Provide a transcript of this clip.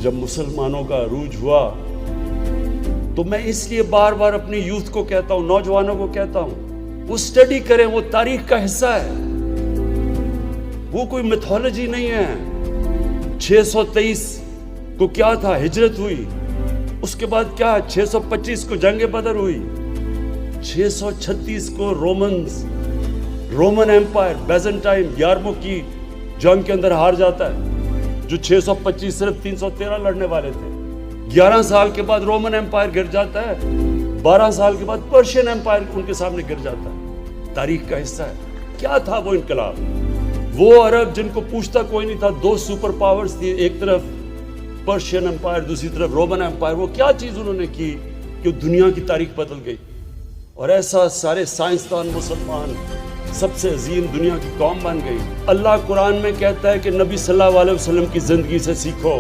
جب مسلمانوں کا عروج ہوا تو میں اس لیے بار بار اپنی یوتھ کو کہتا ہوں، نوجوانوں کو کہتا ہوں، وہ اسٹڈی کریں، وہ تاریخ کا حصہ ہے، وہ کوئی میتھولوجی نہیں ہے۔ 623 کو کیا تھا؟ ہجرت ہوئی، اس کے بعد کیا 625 کو جنگ بدر ہوئی، 636 کو رومن ایمپائر بیزنٹائن 11ویں کی جنگ کے اندر ہار جاتا ہے، جو 625 صرف 313 لڑنے والے تھے۔ 11 سال کے بعد رومن ایمپائر گر جاتا ہے، 12 سال کے بعد پرشین ایمپائر ان کے سامنے گر جاتا ہے۔ تاریخ کا حصہ ہے۔ کیا تھا وہ انقلاب؟ وہ عرب جن کو پوچھتا کوئی نہیں تھا، 2 سپر پاورز تھی، ایک طرف پرشین ایمپائر، دوسری طرف رومن ایمپائر، وہ کیا چیز انہوں نے کی کہ دنیا کی تاریخ بدل گئی؟ اور ایسا سارے سائنسدان مسلمان سب سے عظیم دنیا کی قوم بن گئی۔ اللہ قرآن میں کہتا ہے کہ نبی صلی اللہ علیہ وسلم کی زندگی سے سیکھو۔